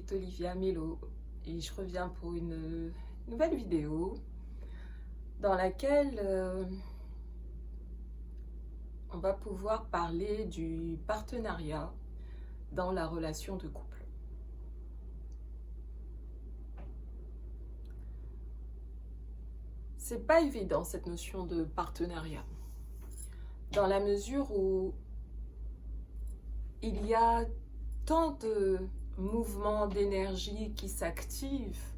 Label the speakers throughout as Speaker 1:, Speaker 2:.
Speaker 1: c'est Olivia Mello et je reviens pour une nouvelle vidéo dans laquelle on va pouvoir parler du partenariat dans la relation de couple. C'est pas évident cette notion de partenariat, dans la mesure où il y a tant de mouvements d'énergie qui s'activent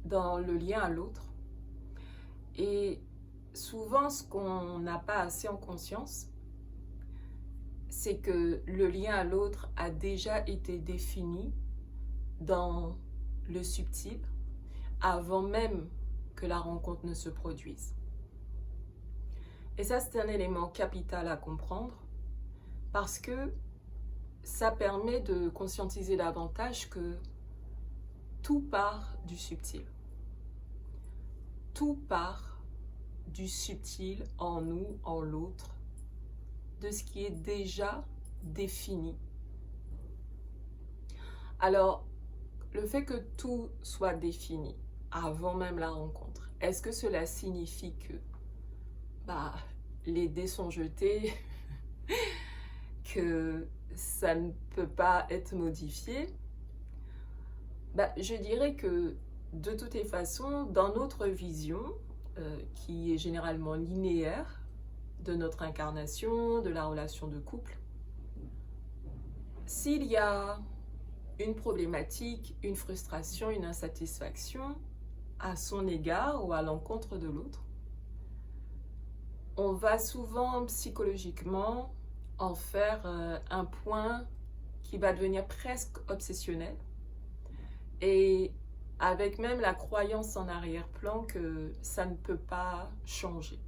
Speaker 1: dans le lien à l'autre. Et souvent, ce qu'on n'a pas assez en conscience, c'est que le lien à l'autre a déjà été défini dans le subtil avant même que la rencontre ne se produise. Et ça, c'est un élément capital à comprendre parce que ça permet de conscientiser davantage que tout part du subtil. Tout part du subtil en nous, en l'autre, de ce qui est déjà défini. Alors, le fait que tout soit défini avant même la rencontre, est-ce que cela signifie que les dés sont jetés, que ça ne peut pas être modifié? Je dirais que de toutes les façons, dans notre vision, qui est généralement linéaire, de notre incarnation, de la relation de couple, s'il y a une problématique, une frustration, une insatisfaction à son égard ou à l'encontre de l'autre, on va souvent psychologiquement en faire un point qui va devenir presque obsessionnel, et avec même la croyance en arrière-plan que ça ne peut pas changer.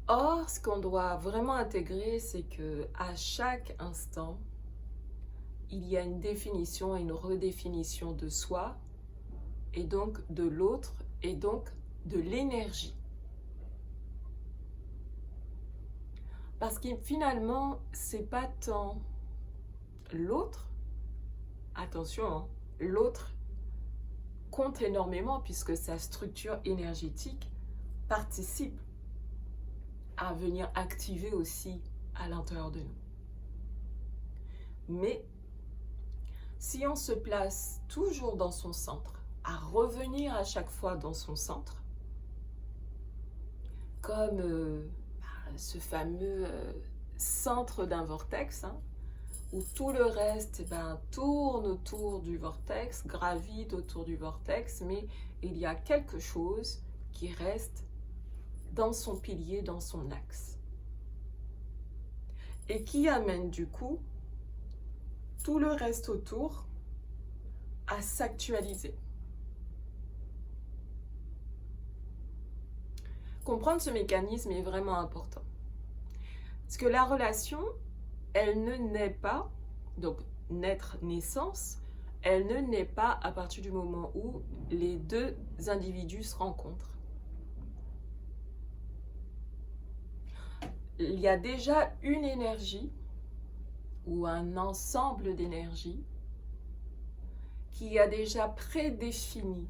Speaker 1: Or, ce qu'on doit vraiment intégrer, c'est que à chaque instant, il y a une définition et une redéfinition de soi, et donc de l'autre, et donc de l'énergie. Parce que finalement, c'est pas tant l'autre, attention, hein, l'autre compte énormément puisque sa structure énergétique participe à venir activer aussi à l'intérieur de nous. Mais si on se place toujours dans son centre, à revenir à chaque fois dans son centre, comme ce fameux centre d'un vortex, où tout le reste tourne autour du vortex, gravite autour du vortex, mais il y a quelque chose qui reste dans son pilier, dans son axe. Et qui amène du coup tout le reste autour à s'actualiser. Comprendre ce mécanisme est vraiment important. Parce que la relation, elle ne naît pas, donc naître, naissance, elle ne naît pas à partir du moment où les deux individus se rencontrent. Il y a déjà une énergie ou un ensemble d'énergies qui a déjà prédéfini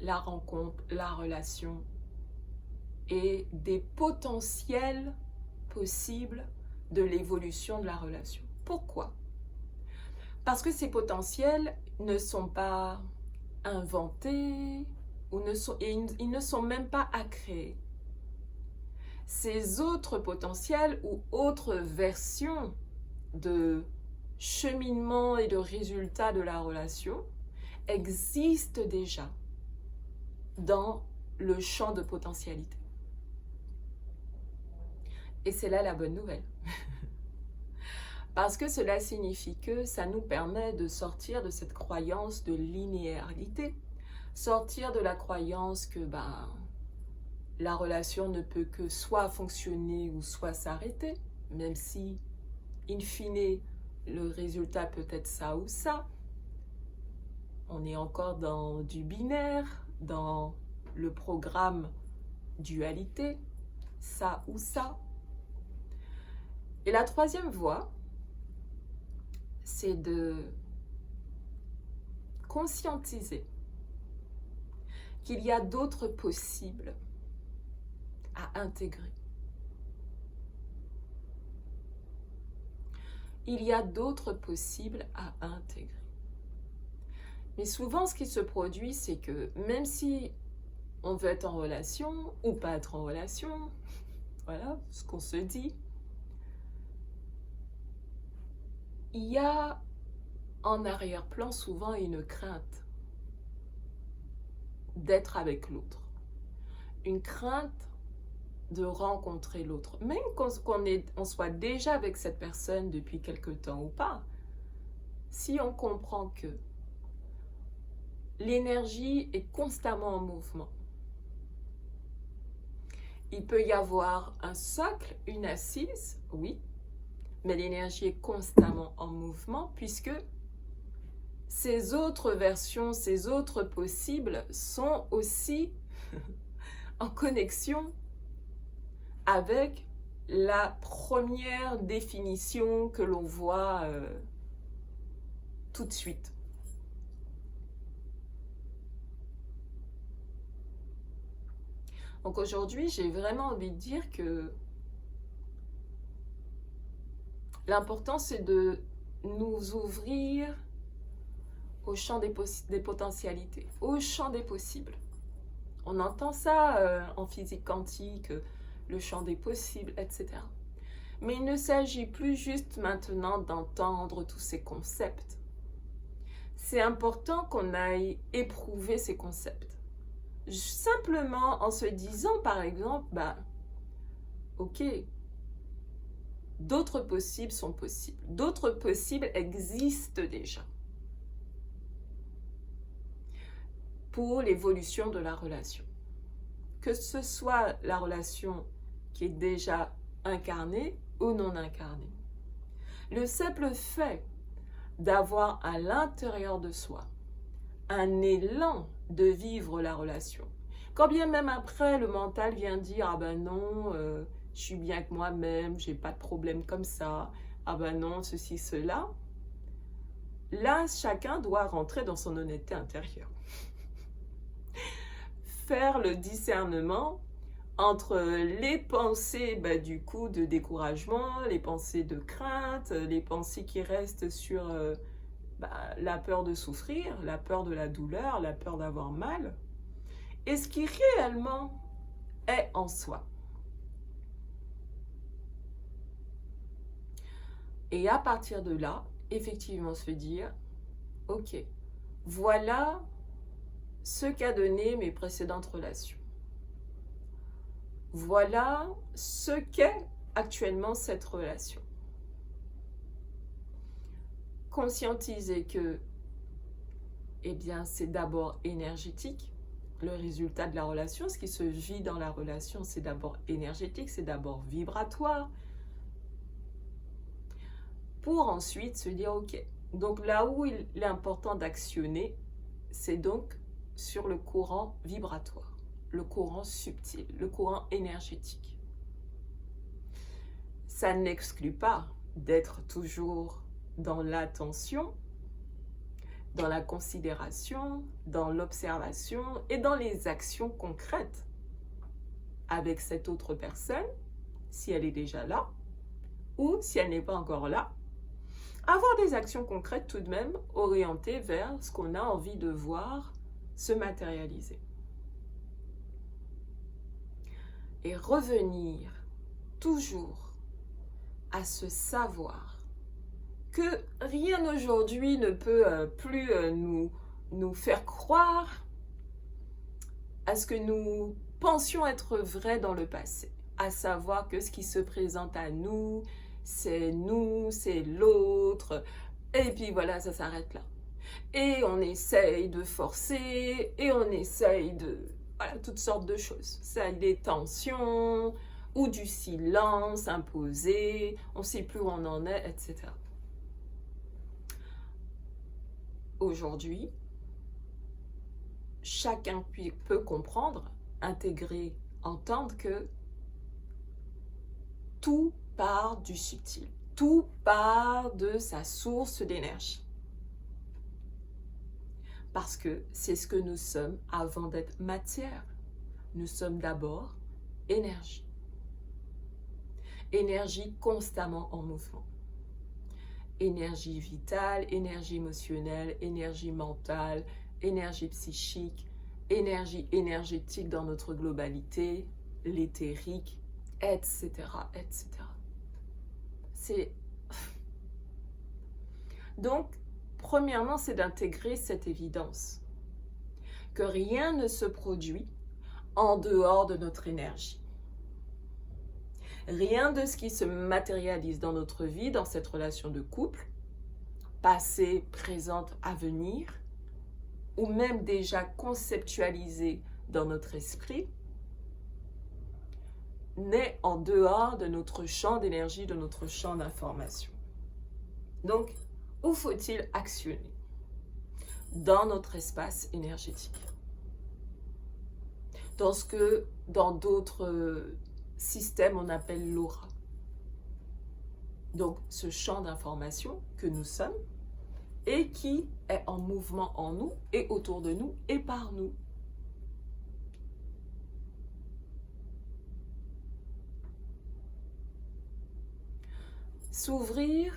Speaker 1: la rencontre, la relation et des potentiels possibles de l'évolution de la relation. Pourquoi? Parce que ces potentiels ne sont pas inventés ils ne sont même pas à créer. Ces autres potentiels ou autres versions de cheminement et de résultats de la relation existent déjà dans le champ de potentialité. Et c'est là la bonne nouvelle. Parce que cela signifie que ça nous permet de sortir de cette croyance de linéarité, sortir de la croyance que la relation ne peut que soit fonctionner ou soit s'arrêter, même si, in fine, le résultat peut être ça ou ça. On est encore dans du binaire, dans le programme dualité, ça ou ça. Et la troisième voie, c'est de conscientiser qu'il y a d'autres possibles à intégrer. Il y a d'autres possibles à intégrer. Mais souvent, ce qui se produit, c'est que même si on veut être en relation ou pas être en relation, voilà ce qu'on se dit, il y a en arrière-plan souvent une crainte d'être avec l'autre. Une crainte de rencontrer l'autre. Même qu'on soit déjà avec cette personne depuis quelque temps ou pas, si on comprend que l'énergie est constamment en mouvement, il peut y avoir un socle, une assise, oui, mais l'énergie est constamment en mouvement puisque ces autres versions, ces autres possibles sont aussi en connexion avec la première définition que l'on voit tout de suite. Donc aujourd'hui, j'ai vraiment envie de dire que l'important, c'est de nous ouvrir au champ des potentialités, au champ des possibles. On entend ça en physique quantique, le champ des possibles, etc. Mais il ne s'agit plus juste maintenant d'entendre tous ces concepts. C'est important qu'on aille éprouver ces concepts. Simplement en se disant, par exemple, ok, d'autres possibles sont possibles. D'autres possibles existent déjà pour l'évolution de la relation. Que ce soit la relation qui est déjà incarnée ou non incarnée. Le simple fait d'avoir à l'intérieur de soi un élan de vivre la relation. Quand bien même après, le mental vient dire « Ah ben non, je suis bien avec moi-même, j'ai pas de problème comme ça. Ah ben non, ceci, cela. » Là, chacun doit rentrer dans son honnêteté intérieure. Faire le discernement entre les pensées du coup de découragement, les pensées de crainte, les pensées qui restent sur la peur de souffrir, la peur de la douleur, la peur d'avoir mal, et ce qui réellement est en soi. Et à partir de là, effectivement se dire, ok, voilà ce qu'a donné mes précédentes relations. Voilà ce qu'est actuellement cette relation. Conscientiser que, c'est d'abord énergétique. Le résultat de la relation, ce qui se vit dans la relation, c'est d'abord énergétique, c'est d'abord vibratoire. Pour ensuite se dire, ok, donc là où il est important d'actionner, c'est donc sur le courant vibratoire, le courant subtil, le courant énergétique. Ça n'exclut pas d'être toujours dans l'attention, dans la considération, dans l'observation et dans les actions concrètes avec cette autre personne, si elle est déjà là, ou si elle n'est pas encore là. Avoir des actions concrètes tout de même orientées vers ce qu'on a envie de voir se matérialiser. Et revenir toujours à ce savoir que rien aujourd'hui ne peut plus nous faire croire à ce que nous pensions être vrai dans le passé, à savoir que ce qui se présente à nous, c'est l'autre, et puis voilà, ça s'arrête là. Et on essaye de forcer, et on essaye de... Voilà, toutes sortes de choses. Ça, des tensions, ou du silence imposé, on ne sait plus où on en est, etc. Aujourd'hui, chacun peut comprendre, intégrer, entendre que tout part du subtil. Tout part de sa source d'énergie. Parce que c'est ce que nous sommes avant d'être matière. Nous sommes d'abord énergie. Énergie constamment en mouvement. Énergie vitale, énergie émotionnelle, énergie mentale, énergie psychique, énergie énergétique dans notre globalité, l'éthérique, etc., etc. Donc, premièrement, c'est d'intégrer cette évidence que rien ne se produit en dehors de notre énergie. Rien de ce qui se matérialise dans notre vie, dans cette relation de couple, passée, présente, à venir, ou même déjà conceptualisé dans notre esprit, n'est en dehors de notre champ d'énergie, de notre champ d'information. Donc, où faut-il actionner? Dans notre espace énergétique. Dans ce que, dans d'autres systèmes, on appelle l'aura. Donc, ce champ d'information que nous sommes et qui est en mouvement en nous et autour de nous et par nous. S'ouvrir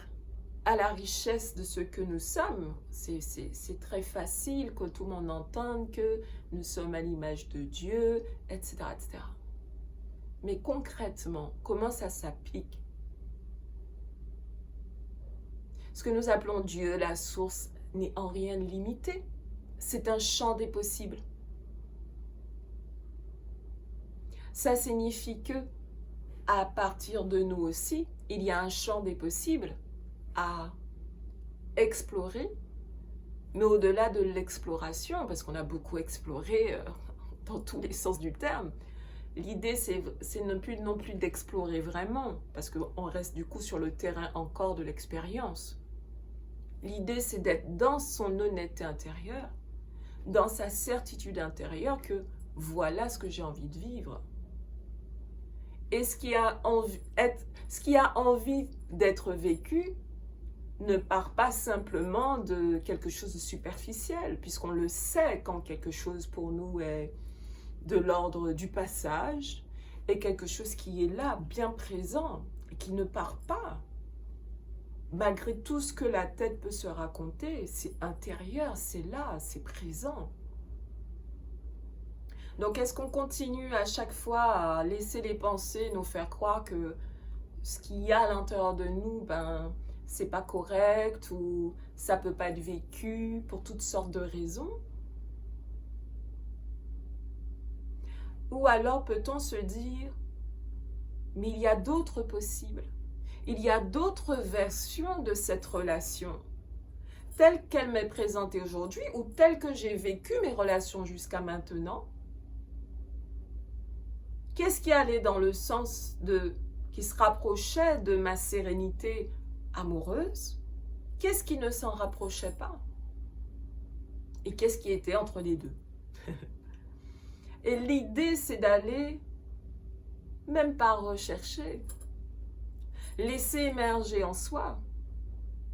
Speaker 1: à la richesse de ce que nous sommes, c'est très facile que tout le monde entende que nous sommes à l'image de Dieu, etc., etc. Mais concrètement, comment ça s'applique? Ce que nous appelons Dieu, la source, n'est en rien limité. C'est un champ des possibles. Ça signifie que, à partir de nous aussi, il y a un champ des possibles à explorer, mais au-delà de l'exploration, parce qu'on a beaucoup exploré dans tous les sens du terme, l'idée c'est non plus d'explorer vraiment, parce qu'on reste du coup sur le terrain encore de l'expérience. L'idée c'est d'être dans son honnêteté intérieure, dans sa certitude intérieure que voilà ce que j'ai envie de vivre. Et ce qui a envie d'être vécu ne part pas simplement de quelque chose de superficiel, puisqu'on le sait quand quelque chose pour nous est de l'ordre du passage, et quelque chose qui est là, bien présent, et qui ne part pas. Malgré tout ce que la tête peut se raconter, c'est intérieur, c'est là, c'est présent. Donc, est-ce qu'on continue à chaque fois à laisser les pensées nous faire croire que ce qu'il y a à l'intérieur de nous, c'est pas correct ou ça peut pas être vécu pour toutes sortes de raisons? Ou alors peut-on se dire, mais il y a d'autres possibles, il y a d'autres versions de cette relation, telle qu'elle m'est présentée aujourd'hui ou telle que j'ai vécu mes relations jusqu'à maintenant. Qu'est-ce qui allait dans le sens qui se rapprochait de ma sérénité amoureuse? Qu'est-ce qui ne s'en rapprochait pas? Et qu'est-ce qui était entre les deux? Et l'idée, c'est d'aller, même pas rechercher, laisser émerger en soi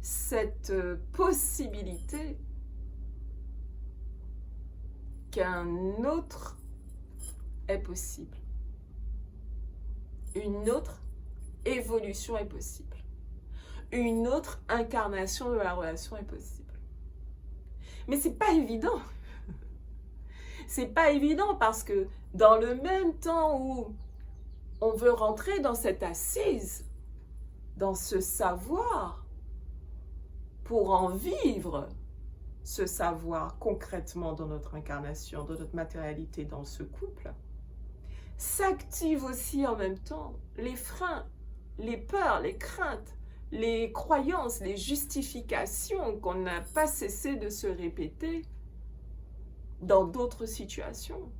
Speaker 1: cette possibilité qu'un autre est possible. Une autre évolution est possible. Une autre incarnation de la relation est possible. Mais c'est pas évident. C'est pas évident parce que dans le même temps où on veut rentrer dans cette assise, dans ce savoir, pour en vivre ce savoir concrètement dans notre incarnation, dans notre matérialité, dans ce couple, s'activent aussi en même temps les freins, les peurs, les craintes, les croyances, les justifications qu'on n'a pas cessé de se répéter dans d'autres situations.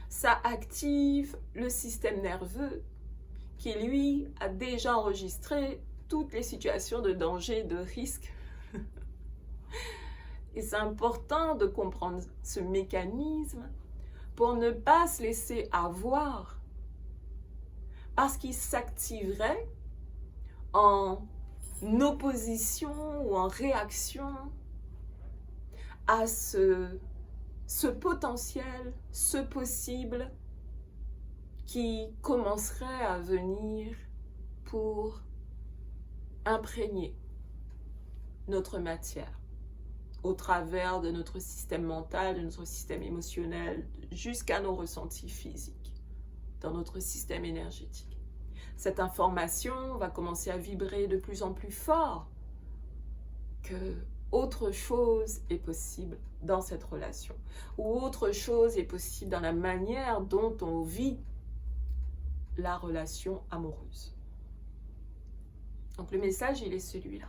Speaker 1: Ça active le système nerveux qui, lui, a déjà enregistré toutes les situations de danger, de risque. Et c'est important de comprendre ce mécanisme pour ne pas se laisser avoir parce qu'il s'activerait en opposition ou en réaction à ce potentiel, ce possible qui commencerait à venir pour imprégner notre matière au travers de notre système mental, de notre système émotionnel, jusqu'à nos ressentis physiques, dans notre système énergétique. Cette information va commencer à vibrer de plus en plus fort que autre chose est possible dans cette relation, ou autre chose est possible dans la manière dont on vit la relation amoureuse. Donc le message, il est celui-là.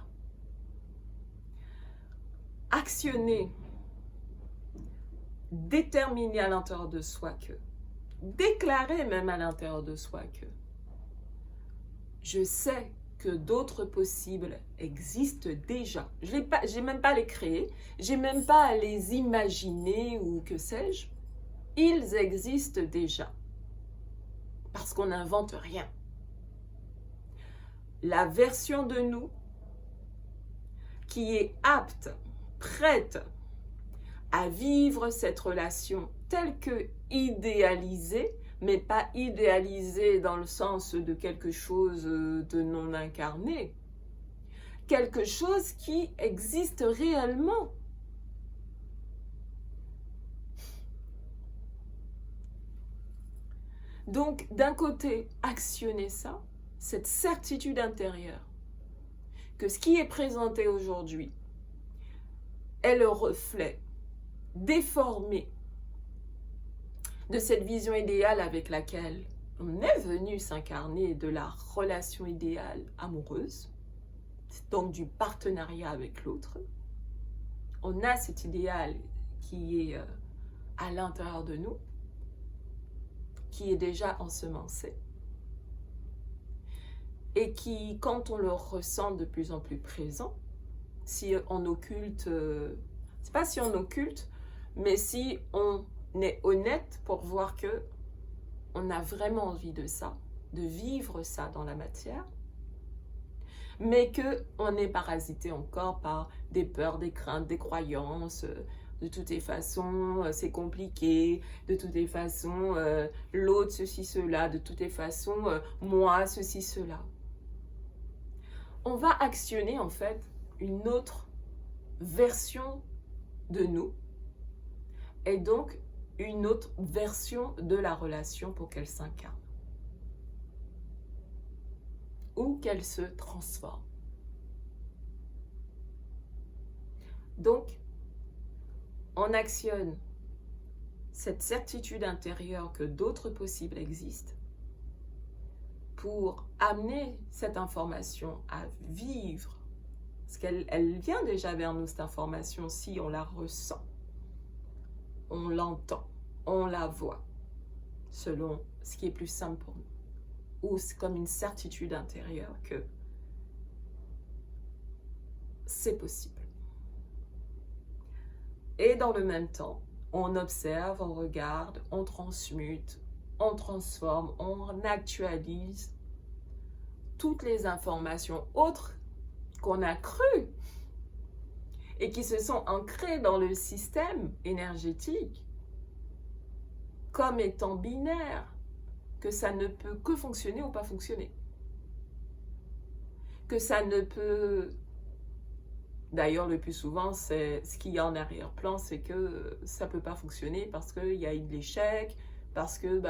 Speaker 1: Actionner, déterminer à l'intérieur de soi que, déclarer même à l'intérieur de soi que, je sais que d'autres possibles existent déjà. Je n'ai même pas à les créer, j'ai même pas à les imaginer ou que sais-je. Ils existent déjà. Parce qu'on n'invente rien. La version de nous qui est apte, prête à vivre cette relation telle que idéalisée, mais pas idéalisée dans le sens de quelque chose de non incarné, quelque chose qui existe réellement. Donc, d'un côté, actionner ça, cette certitude intérieure, que ce qui est présenté aujourd'hui est le reflet déformé de cette vision idéale avec laquelle on est venu s'incarner de la relation idéale amoureuse, donc du partenariat avec l'autre. On a cet idéal qui est à l'intérieur de nous, qui est déjà ensemencé, et qui, quand on le ressent de plus en plus présent, si on occulte, c'est pas si on occulte, mais si on est honnête pour voir que on a vraiment envie de ça, de vivre ça dans la matière, mais qu'on est parasité encore par des peurs, des craintes, des croyances. De toutes les façons, c'est compliqué. De toutes les façons, l'autre, ceci, cela. De toutes les façons, moi, ceci, cela. On va actionner en fait une autre version de nous et donc une autre version de la relation pour qu'elle s'incarne ou qu'elle se transforme. Donc, on actionne cette certitude intérieure que d'autres possibles existent pour amener cette information à vivre. Parce qu'elle vient déjà vers nous, cette information, si on la ressent, on l'entend, on la voit, selon ce qui est plus simple pour nous. Ou c'est comme une certitude intérieure que c'est possible. Et dans le même temps, on observe, on regarde, on transmute, on transforme, on actualise toutes les informations autres qu'on a crues et qui se sont ancrées dans le système énergétique comme étant binaire, que ça ne peut que fonctionner ou pas fonctionner. Que ça ne peut... D'ailleurs, le plus souvent, c'est ce qu'il y a en arrière-plan, c'est que ça ne peut pas fonctionner parce qu'il y a eu de l'échec, parce que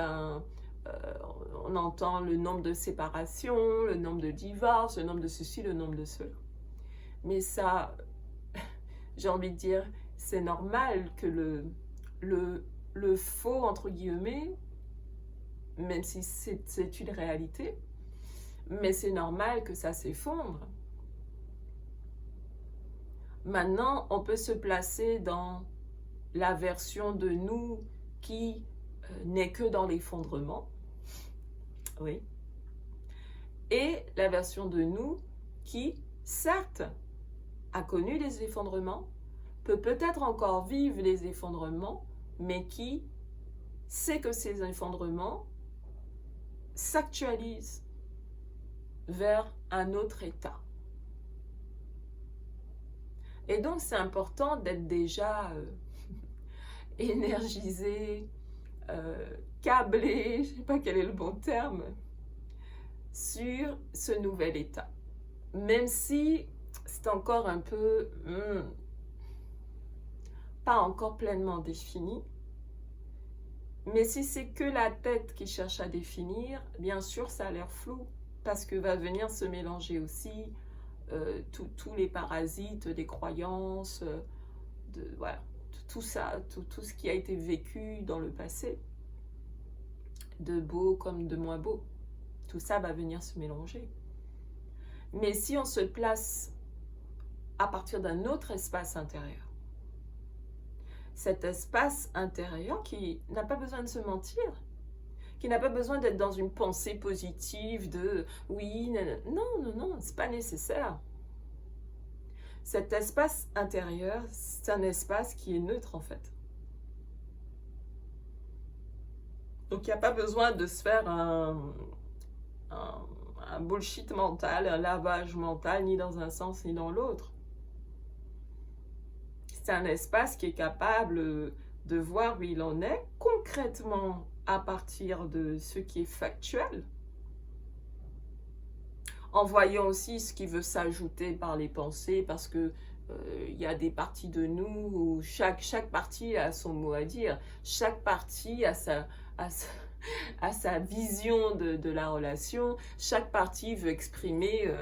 Speaker 1: on entend le nombre de séparations, le nombre de divorces, le nombre de ceci, le nombre de cela. Mais ça, j'ai envie de dire, c'est normal que le faux, entre guillemets, même si c'est une réalité, mais c'est normal que ça s'effondre. Maintenant, on peut se placer dans la version de nous qui n'est que dans l'effondrement. Oui. Et la version de nous qui, certes, a connu les effondrements, peut peut-être encore vivre les effondrements, mais qui sait que ces effondrements, s'actualise vers un autre état. Et donc, c'est important d'être déjà énergisé, câblé, je ne sais pas quel est le bon terme, sur ce nouvel état. Même si c'est encore un peu pas encore pleinement défini. Mais si c'est que la tête qui cherche à définir, bien sûr, ça a l'air flou, parce que va venir se mélanger aussi tous les parasites des croyances, voilà, tout ça, tout ce qui a été vécu dans le passé, de beau comme de moins beau. Tout ça va venir se mélanger. Mais si on se place à partir d'un autre espace intérieur, cet espace intérieur qui n'a pas besoin de se mentir, qui n'a pas besoin d'être dans une pensée positive de oui, non, c'est pas nécessaire. Cet espace intérieur, c'est un espace qui est neutre en fait. Donc il n'y a pas besoin de se faire un bullshit mental, un lavage mental, ni dans un sens ni dans l'autre. C'est un espace qui est capable de voir où il en est concrètement à partir de ce qui est factuel, en voyant aussi ce qui veut s'ajouter par les pensées, parce que y a des parties de nous où chaque partie a son mot à dire, chaque partie a sa vision de la relation, chaque partie veut exprimer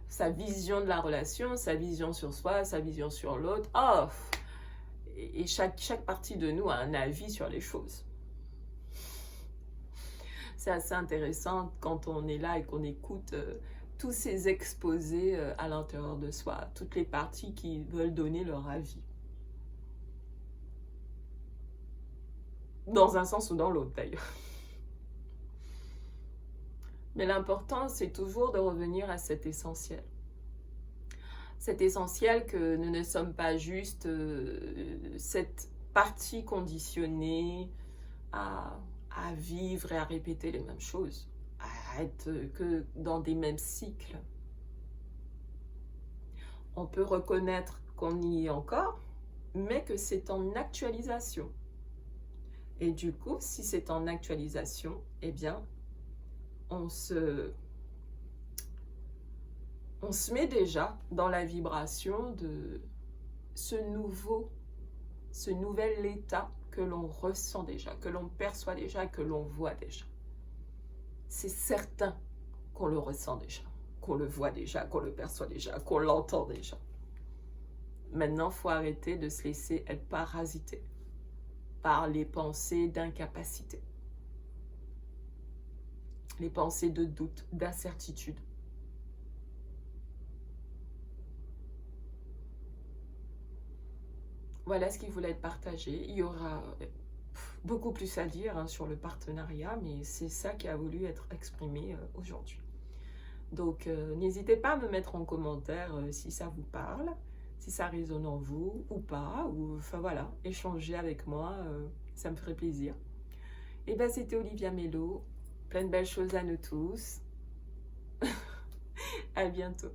Speaker 1: sa vision de la relation, sa vision sur soi, sa vision sur l'autre. Oh, et chaque partie de nous a un avis sur les choses. C'est assez intéressant quand on est là et qu'on écoute tous ces exposés à l'intérieur de soi, toutes les parties qui veulent donner leur avis. Dans un sens ou dans l'autre d'ailleurs. Mais l'important, c'est toujours de revenir à cet essentiel. Cet essentiel que nous ne sommes pas juste cette partie conditionnée à vivre et à répéter les mêmes choses, à être que dans des mêmes cycles. On peut reconnaître qu'on y est encore, mais que c'est en actualisation. Et du coup, si c'est en actualisation, eh bien, on se met déjà dans la vibration de ce nouvel état que l'on ressent déjà, que l'on perçoit déjà, que l'on voit déjà. C'est certain qu'on le ressent déjà, qu'on le voit déjà, qu'on le perçoit déjà, qu'on l'entend déjà. Maintenant, il faut arrêter de se laisser être parasité par les pensées d'incapacité, les pensées de doute, d'incertitude. Voilà ce qui voulait être partagé. Il y aura beaucoup plus à dire sur le partenariat, mais c'est ça qui a voulu être exprimé aujourd'hui. Donc, n'hésitez pas à me mettre en commentaire si ça vous parle, si ça résonne en vous ou pas, ou enfin voilà, échanger avec moi, ça me ferait plaisir. Et bien, c'était Olivia Mello. Plein de belles choses à nous tous. À bientôt.